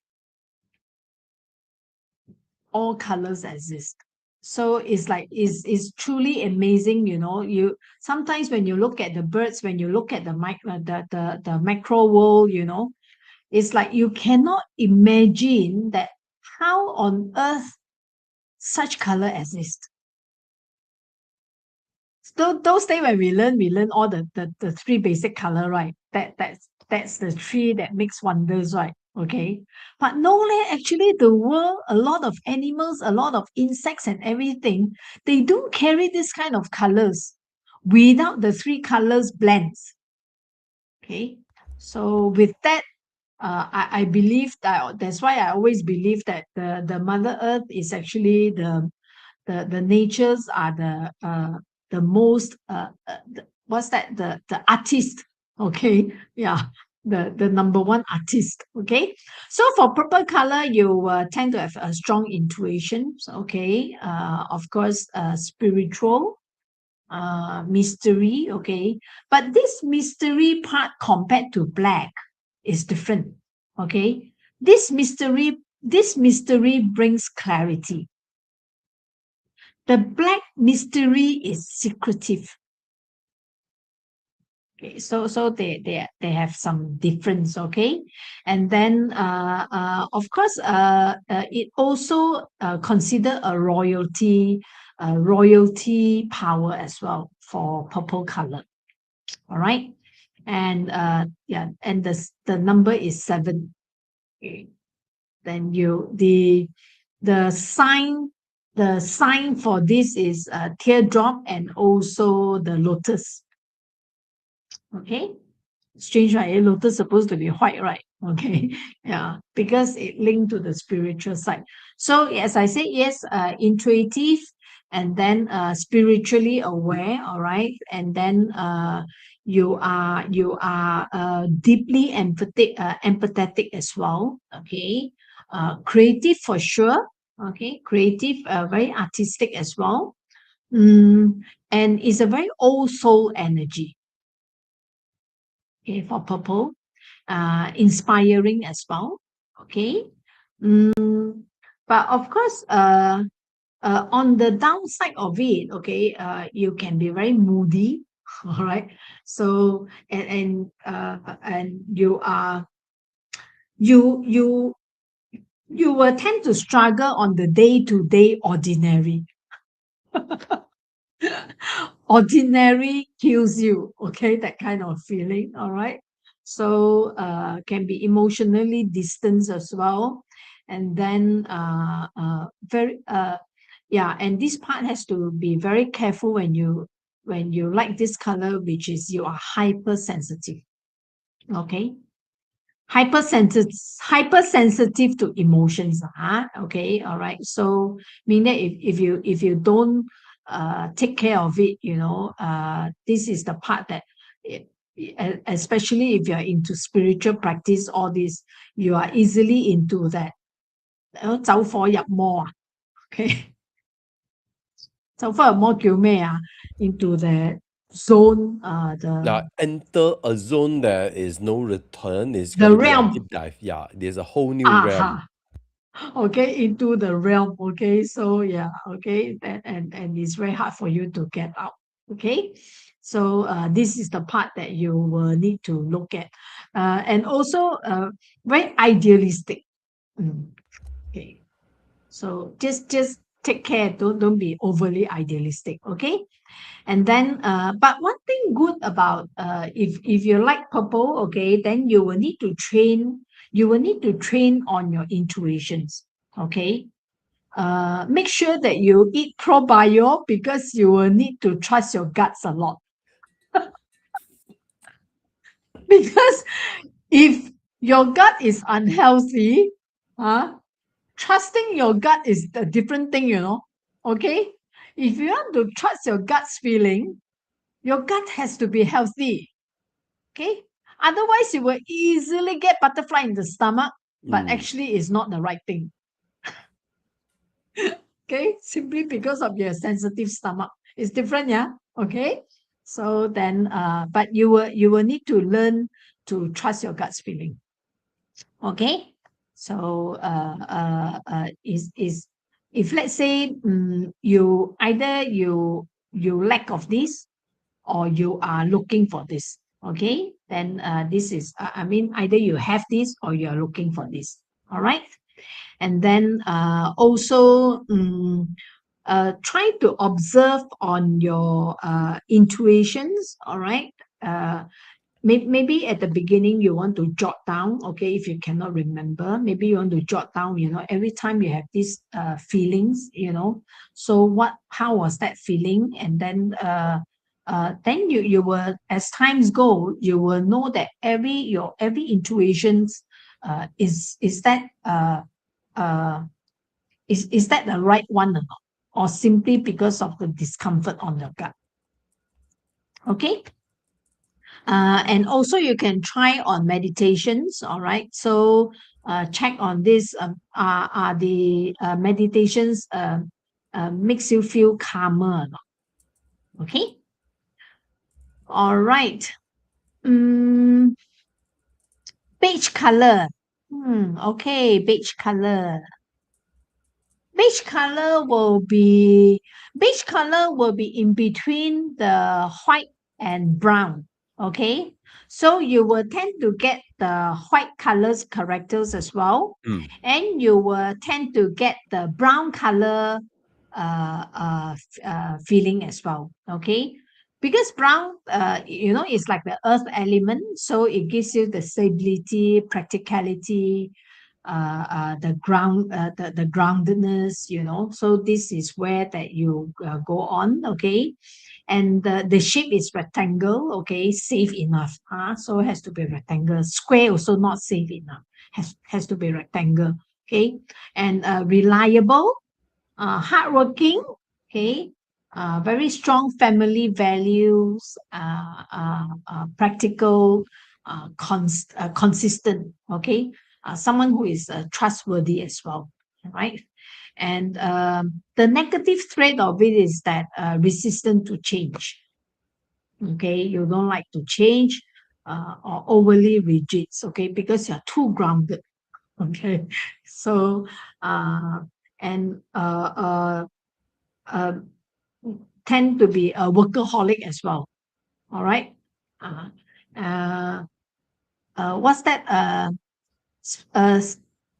All colors exist. So it's like is truly amazing. You sometimes when you look at the birds, when you look at the macro world, it's like you cannot imagine that how on earth such color exists. So those days when we learn all the three basic color, right? That's the three that makes wonders, right? Okay. But no, actually the world, a lot of animals, a lot of insects and everything, they don't carry this kind of colors without the three colors blends. Okay. So with that, I believe that's why I always believe that the Mother Earth is actually the natures are the most what's that, the artist. Okay, yeah, the number one artist. Okay, so for purple color, you tend to have a strong intuition. Okay, of course, spiritual, mystery. Okay, but this mystery part compared to black is different. Okay, this mystery brings clarity. The black mystery is secretive. Okay, so they have some difference. Okay, and then of course it also consider a royalty power as well for purple color. All right, and yeah, and the number is 7. Okay. Then the sign the sign for this is teardrop and also the lotus. Okay. Strange, right? Lotus supposed to be white, right? Okay. Yeah, because it linked to the spiritual side. So as I said, yes, intuitive, and then spiritually aware, all right, and then you are deeply empathetic as well. Okay. Creative for sure. Okay. Creative, very artistic as well. Mm, and it's a very old soul energy. Okay, for purple, inspiring as well. Okay. But of course, on the downside of it, okay, you can be very moody, all right. So and you you will tend to struggle on the day to day ordinary. Ordinary kills you, okay, that kind of feeling, all right. So can be emotionally distant as well, and then very yeah, and this part has to be very careful when you like this color, which is you are hypersensitive. Okay. Hypersensitive to emotions, okay, all right. So meaning that if you don't take care of it, this is the part that especially if you're into spiritual practice, all this, you are easily into that 走火入魔 okay. 走火入魔叫咩 into the zone, Enter a zone there is no return. It's going the to be a realm, deep dive. Yeah, there's a whole new realm. aha, okay, into the realm. Okay, so yeah, okay, and it's very hard for you to get out. Okay, so this is the part that you will need to look at, and also very idealistic. Okay, so just take care, don't be overly idealistic. Okay. And then but one thing good about if you like purple, okay, then you will need to train on your intuitions. Okay. Make sure that you eat probio because you will need to trust your guts a lot. Because if your gut is unhealthy, huh, trusting your gut is a different thing. Okay. If you want to trust your gut's feeling, your gut has to be healthy. Okay. Otherwise, you will easily get butterfly in the stomach, but Mm. actually, it's not the right thing. Okay. Simply because of your sensitive stomach. It's different, yeah. Okay. So then, but you will need to learn to trust your gut's feeling. Okay. So is if let's say you either you lack of this or you are looking for this, okay, then this is I mean either you have this or you are looking for this, all right. And then also try to observe on your intuitions, all right. Maybe at the beginning you want to jot down, okay, if you cannot remember, maybe you want to jot down, every time you have these feelings, so how was that feeling, and then you will, as times go, you will know that every intuitions is that uh is that the right one or not, or simply because of the discomfort on your gut. Okay. And also you can try on meditations, all right. So check on this, are the meditations makes you feel calmer or not. Okay. All right. mm, Beige color. Okay, beige color. Beige color will be in between the white and brown. Okay. So you will tend to get the white colors characters as well. Mm. And you will tend to get the brown color feeling as well. Okay. Because brown, is like the earth element. So it gives you the stability, practicality, the groundedness, so this is where that you go on, okay. And the shape is rectangle, okay, safe enough, so it has to be rectangle. Square also not safe enough, has to be rectangle, okay. And reliable, hardworking, okay, very strong family values, practical, consistent, okay, someone who is trustworthy as well, right? And the negative trait of it is that resistant to change. Okay, you don't like to change, or overly rigid. Okay, because you're too grounded. Okay, so and uh, tend to be a workaholic as well. All right. Uh, uh, what's that?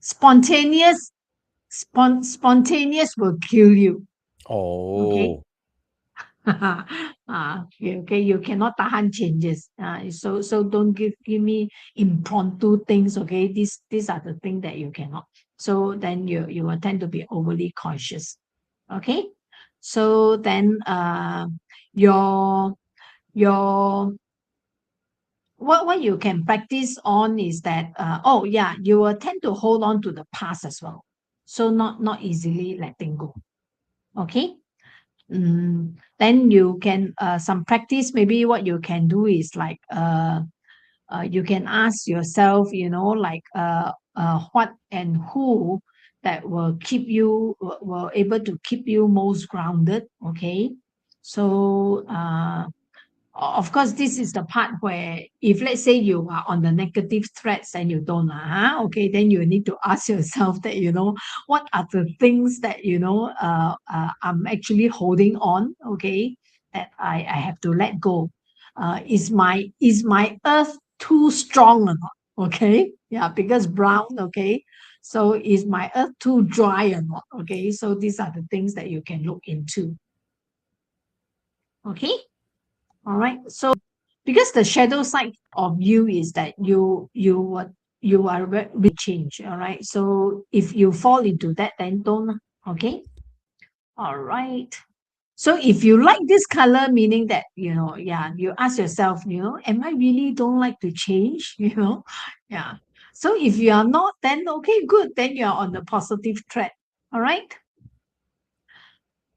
Spontaneous. Spontaneous will kill you. Okay. Oh, Okay, okay, you cannot tahan changes. So don't give me impromptu things. Okay, these are the things that you cannot. So then you will tend to be overly cautious. Okay, so then your your what you can practice on is that oh yeah, you will tend to hold on to the past as well. So not easily letting go. Okay. Then you can some practice. Maybe what you can do is like you can ask yourself, like what and who that will keep you will able to keep you most grounded. Okay, so of course, this is the part where if let's say you are on the negative threats and you don't, okay, then you need to ask yourself that, what are the things that, I'm actually holding on, okay, that I have to let go. Is my earth too strong or not? Okay. Yeah, because brown, okay. So is my earth too dry or not? Okay. So these are the things that you can look into. Okay. All right. So because the shadow side of you is that you are really change. All right. So if you fall into that, then don't. Okay. All right. So if you like this color, meaning that, yeah, you ask yourself, am I really don't like to change? Yeah. So if you are not, then okay, good. Then you are on the positive track. All right.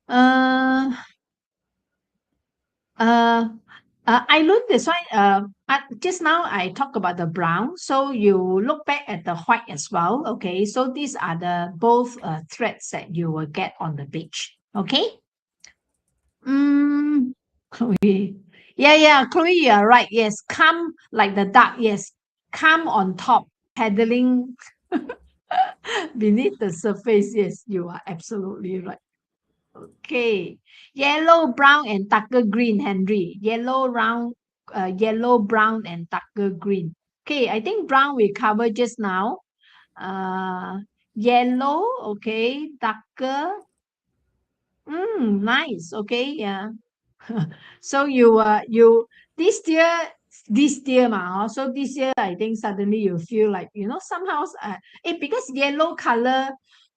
Uh, uh, I learned this one. Just now I talked about the brown, so you look back at the white as well. Okay, so these are the both threads that you will get on the beach. Okay. Chloe. Yeah, yeah, Chloe, you are right. Yes, calm like the duck. Yes, calm on top, paddling beneath the surface. Yes, you are absolutely right. Okay. Yellow, brown, and darker green, Henry. Yellow, brown, and darker green. Okay, I think brown we covered just now. Uh, Yellow, okay, darker. Nice. Okay, yeah. So you this year so this year I think suddenly you feel like somehow because yellow color,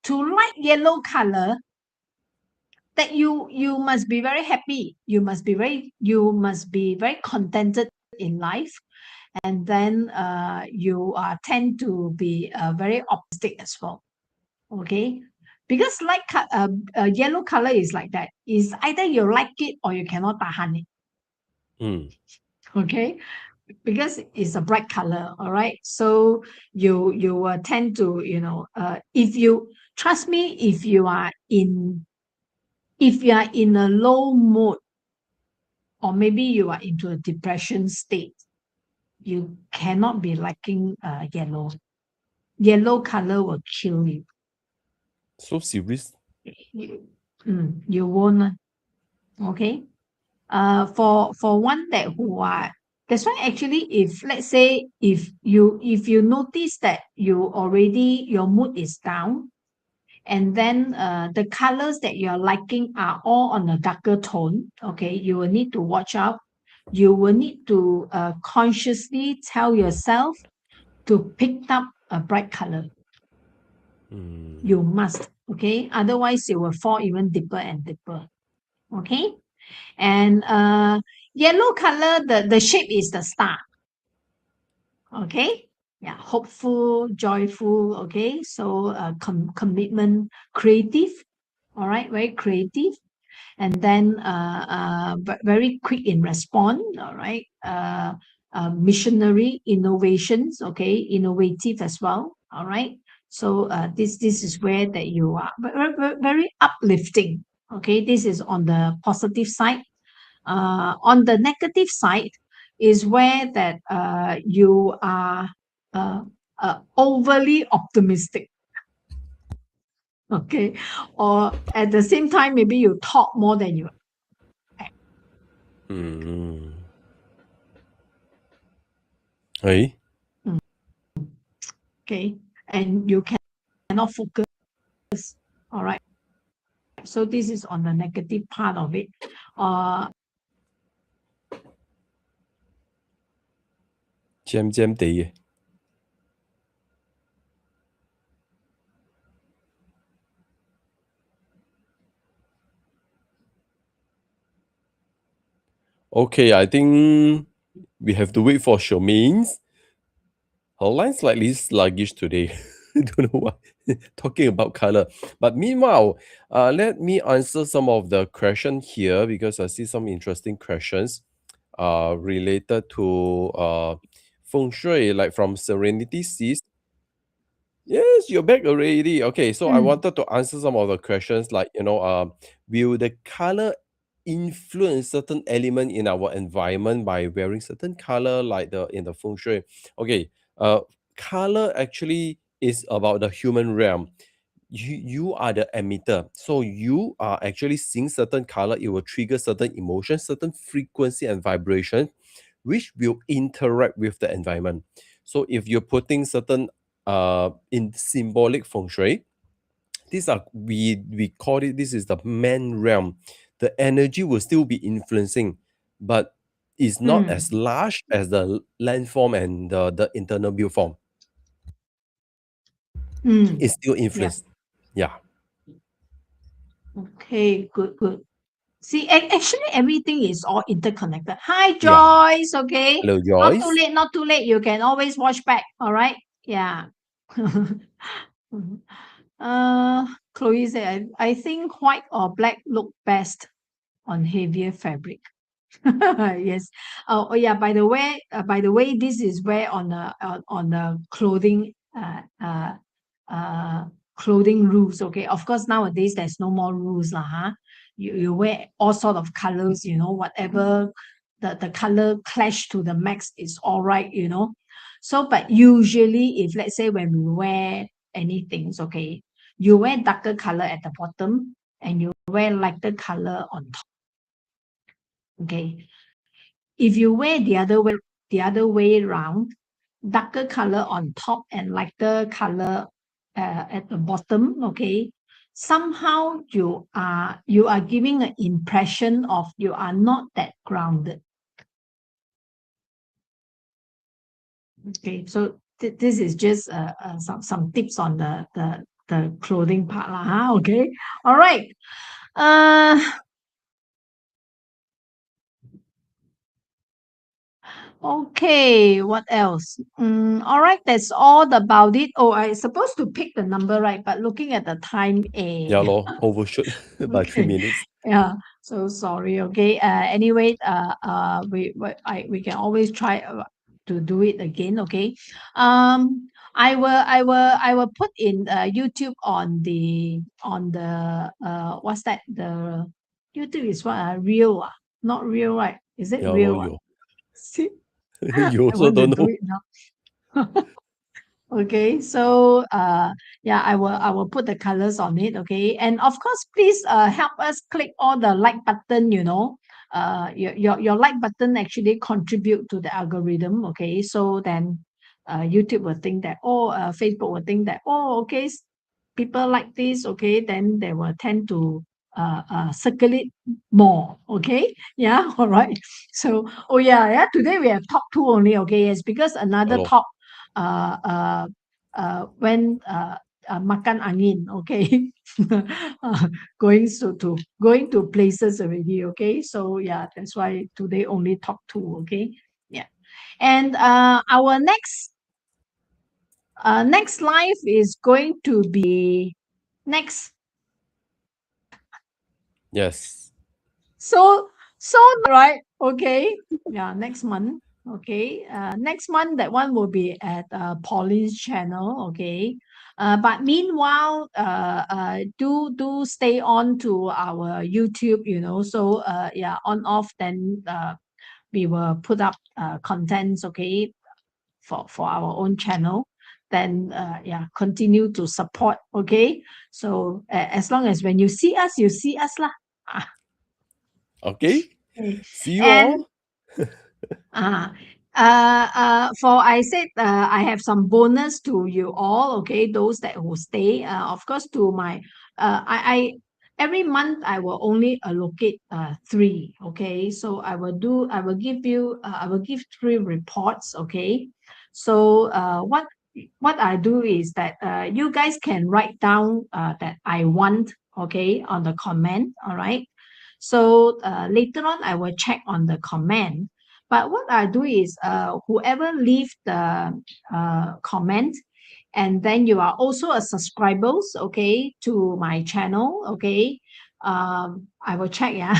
to like yellow color, that you must be very happy, you must be very contented in life, and then you tend to be very optimistic as well. Okay, because yellow color is like that, is either you like it or you cannot tahan it. mm. Okay, because it's a bright color. All right, so you tend to if you trust me, if you are in a low mood, or maybe you are into a depression state, you cannot be liking yellow. Yellow color will kill you. So serious. You won't. Okay. For one that who are that's why actually, if let's say if you notice that your mood is down, and then the colors that you're liking are all on a darker tone, okay, you will need to watch out. You will need to consciously tell yourself to pick up a bright color. You must, okay? Otherwise, it will fall even deeper and deeper, okay? And yellow color, the shape is the star, okay? Yeah, hopeful, joyful, okay? So commitment, creative, all right? Very creative. And then very quick in response, all right? Missionary, innovations, okay? Innovative as well, all right? So this is where that you are very uplifting, okay? This is on the positive side. On the negative side is where that you are uh, overly optimistic, okay? Or at the same time, maybe you talk more than you act, Hey? okay? And you cannot focus, all right? So this is on the negative part of it. Jam jam地嘅。Okay, I think we have to wait for Charmaine's. Her line slightly sluggish today. I don't know why. Talking about color. But meanwhile, let me answer some of the question here because I see some interesting questions related to feng shui, like from Serenity Seas. Yes, you're back already. Okay, so I Mm, wanted to answer some of the questions like, will the color influence certain element in our environment by wearing certain color like the in the feng shui? Okay, color actually is about the human realm. You are the emitter. So you are actually seeing certain color, it will trigger certain emotion, certain frequency and vibration, which will interact with the environment. So if you're putting certain in symbolic feng shui, these are we call it, this is the man realm. The energy will still be influencing, but it's not as mm, large as the landform and the internal build form. mm. It's still Yeah. influenced. Yeah. Okay, good, good. See, actually, everything is all interconnected. Hi, Yeah. Joyce. Okay, Hello, not too Joyce. late, not too late. You can always watch back. All right. Yeah. uh, Chloe said, I think white or black look best on heavier fabric. Yes. Yeah. By the way, this is where on the clothing uh clothing rules. Okay. Of course, nowadays there's no more rules, lah. Huh? You wear all sort of colors. Whatever the color clash to the max is all right. So, but usually, if let's say when we wear anything, okay, you wear darker color at the bottom and you wear lighter color on top. Okay, if you wear the other way around, darker color on top and lighter color at the bottom, okay, somehow you are giving an impression of you are not that grounded. Okay, so this is just some tips on the clothing part lah, huh? Okay, all right. Uh, Okay, what else? All right, that's all about it. Oh, I supposed to pick the number right, but looking at the time, Yeah, lor, overshoot by three okay, minutes. yeah. So sorry. Okay. Anyway, we can always try to do it again. Okay. I will put in YouTube on the what's that, the YouTube is what, real, not real, right? Is it Yeah, lor, real? you. See, You I also want to don't do know. it now. Okay, so yeah, I will put the colors on it. Okay, and of course, please help us click all the like button. Your like button actually contribute to the algorithm. Okay, so then YouTube will think that, Facebook will think that, okay, people like this. Okay, then they will tend to circulate more. Okay, yeah, all right. So, yeah, today we have top two only. Okay, yes, because Yeah, another lor. top when makan angin, okay? Going to places already, okay? So yeah, that's why today only talk two, okay? Yeah. And our next live is going to be next. Yes. So right, okay. Yeah, next month. Okay. Next month that one will be at Pauline's channel. Okay. But meanwhile, do stay on to our YouTube. So yeah, on off. Then we will put up contents. Okay, for our own channel. Then yeah, continue to support. Okay. So as long as when you see us lah. Ah, Okay. okay. See you And all. uh, for I said I have some bonus to you all, okay, those that will stay. Of course, to my I every month I will only allocate three, okay. So I will give you I will give three reports, okay. So what I do is that you guys can write down that I want, okay, on the comment, all right. So later on I will check on the comment. But what I do is, whoever leave the comment, and then you are also a subscribers, okay, to my channel, okay. I will check, yeah.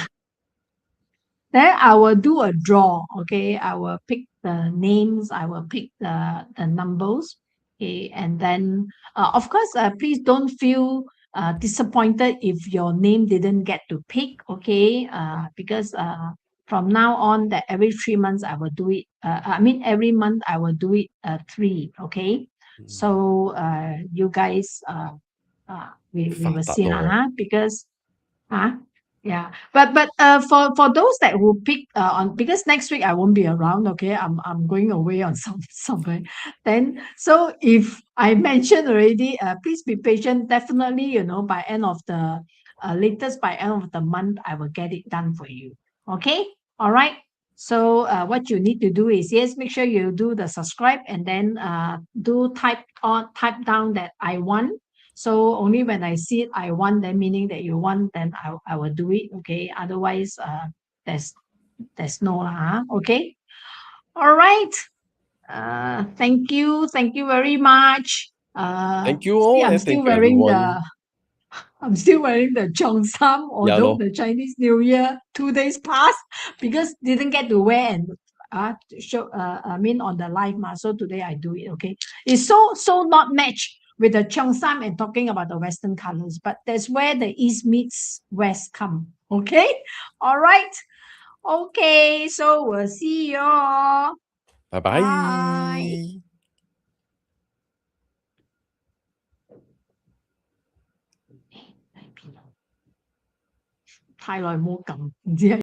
Then I will do a draw, okay. I will pick the names, I will pick the numbers, okay. And then, of course, please don't feel disappointed if your name didn't get to pick, okay. Because from now on, that every 3 months I will do it. I mean, every month I will do it three, okay. So you guys, we will 發達 see lah, 咯。huh? Because yeah, but for those that will pick on, because next week I won't be around, okay. I'm going away on somewhere. Then so if I mentioned already, please be patient. Definitely, by end of the latest by end of the month, I will get it done for you. Okay, all right. So what you need to do is, yes, make sure you do the subscribe, and then do type down that I want. So only when I see it, I want, then meaning that you want, then I will do it. Okay. Otherwise, there's no lah. Okay. All right. Thank you. Thank you very much. Thank you See, all, I'm and still thank you wearing everyone. the cheongsam, Yeah although lor. the Chinese New Year 2 days passed, because didn't get to wear and show. I mean on the live so today I do it. Okay, it's so not matched with the cheongsam and talking about the Western colors, but that's where the East meets West come. Okay, all right. Okay, so we'll see you all. Bye Bye. bye. 太耐冇撳，唔知係